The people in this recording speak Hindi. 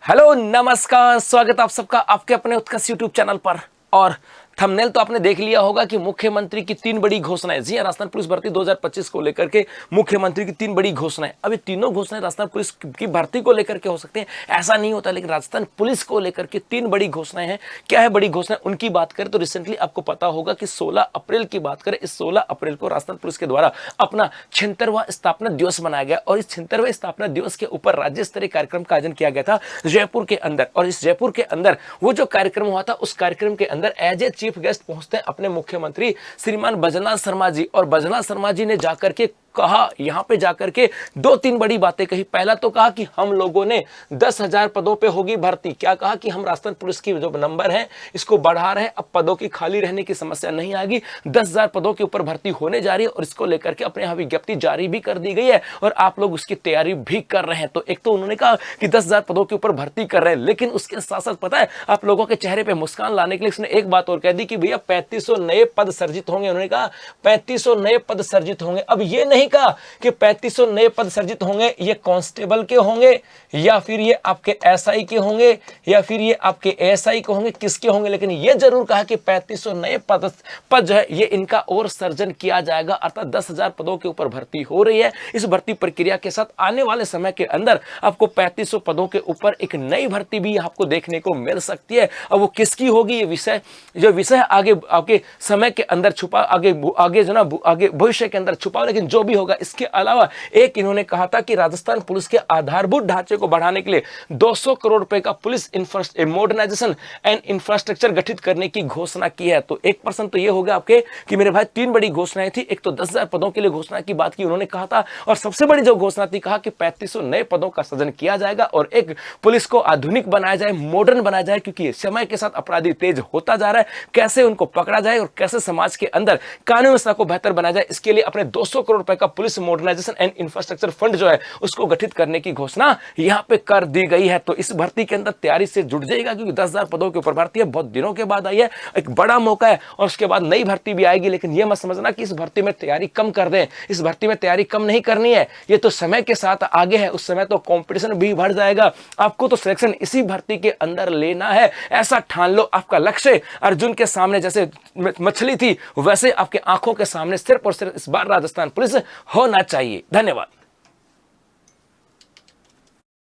हेलो नमस्कार, स्वागत आप सबका आपके अपने उत्कर्ष यूट्यूब चैनल पर। और थंबनेल तो आपने देख लिया होगा कि मुख्यमंत्री की 3 बड़ी घोषणाएं। जी हां, राजस्थान पुलिस भर्ती 2025 को लेकर के मुख्यमंत्री की 3 बड़ी घोषणाएं। अब ये तीनों घोषणाएं राजस्थान पुलिस की भर्ती को लेकर के हो सकती हैं, ऐसा नहीं होता, लेकिन राजस्थान पुलिस को लेकर के 3 बड़ी घोषणाएं हैं। क्या है बड़ी घोषणाएं, उनकी बात करें तो रिसेंटली आपको पता होगा कि 16 अप्रैल की बात करें, इस 16 अप्रैल को राजस्थान पुलिस के द्वारा अपना 76वां स्थापना दिवस मनाया गया और इस 76वें स्थापना दिवस के ऊपर राज्य स्तरीय कार्यक्रम का आयोजन किया गया था जयपुर के अंदर। और इस जयपुर के अंदर वो जो कार्यक्रम हुआ था, उस कार्यक्रम के अंदर एज ए चीफ गेस्ट पहुंचते हैं अपने मुख्यमंत्री श्रीमान बैजनाथ शर्मा जी। और बैजनाथ शर्मा जी ने जाकर के कहा, यहां पे जाकर के 2-3 बड़ी बातें कही। पहला तो कहा कि हम लोगों ने 10,000 पदों पे होगी भर्ती। क्या कहा कि हम राजस्थान पुलिस की जो नंबर है इसको बढ़ा रहे हैं, अब पदों की खाली रहने की समस्या नहीं आएगी, 10,000 पदों के ऊपर भर्ती होने जा रही है और इसको लेकर के अपने यहां विज्ञप्ति जारी भी कर दी गई है और आप लोग उसकी तैयारी भी कर रहे हैं। तो एक तो उन्होंने कहा कि 10,000 पदों के ऊपर भर्ती कर रहे हैं, लेकिन उसके साथ साथ पता है आप लोगों के चेहरे पे मुस्कान लाने के लिए उसने एक बात और कह दी कि भैया 3500 नए पद सर्जित होंगे। उन्होंने कहा 3500 नए पद सर्जित होंगे। अब ये नहीं कहा कि 3500 नए पद सर्जित होंगे ये कांस्टेबल के होंगे या फिर ये आपके एसआई के होंगे या फिर ये आपके एएसआई के होंगे, किसके होंगे, लेकिन ये जरूर कहा कि 3500 नए पद जो है ये इनका और सर्जन किया जाएगा। अर्थात 10,000 पदों के ऊपर भर्ती हो रही है। इस भर्ती प्रक्रिया के साथ आने वाले समय के अंदर आपको 3500 पदों के ऊपर एक नई भर्ती भी आपको देखने को मिल सकती है। अब वो किसकी होगी, ये विषय आगे समय के अंदर छुपा, आगे जो ना आगे भविष्य के अंदर छुपा, लेकिन जो भी होगा इसके अलावा एक इन्होंने कहा था कि राजस्थान पुलिस के आधारभूत ढांचे को बढ़ाने के लिए 200 करोड़ रुपए का पुलिस मॉडर्नाइजेशन एंड इंफ्रास्ट्रक्चर गठित करने की घोषणा की है। तो 1% तो ये हो गया आपके कि मेरे भाई 3 बड़ी घोषणाएं थी। एक तो 10,000 पदों के लिए घोषणा की बात की उन्होंने कहा था, और सबसे बड़ी जो घोषणा थी कहा कि 3500 नए पदों का सृजन किया जाएगा और एक पुलिस को आधुनिक बनाया जाए, मॉडर्न बनाया जाए, क्योंकि समय के साथ अपराधी तेज होता जा रहा है। कैसे उनको पकड़ा जाए और कैसे समाज के अंदर कानून व्यवस्था को बेहतर बनाया जाए, इसके लिए अपने 200 करोड़ रुपए का police modernisation and infrastructure fund जो है उसको गठित करने की घोषणा यहां पे कर दी गई है। तो इस भर्ती के अंदर तैयारी से जुड़ जाएगा, क्योंकि 10,000 पदों के ऊपर भर्ती है, बहुत दिनों के बाद आई है, एक बड़ा मौका है और उसके बाद नई भर्ती भी आएगी। लेकिन यह मत समझना कि इस भर्ती में तैयारी कम कर दें, इस भर्ती में तैयारी कम नहीं करनी है, ये तो समय के साथ आगे है, उस समय तो कंपटीशन भी बढ़ जाएगा। आपको तो सिलेक्शन इसी भर्ती के अंदर लेना है, ऐसा ठान लो। आपका लक्ष्य अर्जुन के सामने जैसे मछली थी वैसे आपके आंखों के सामने सिर्फ और सिर्फ इस बार राजस्थान पुलिस होना चाहिए। धन्यवाद।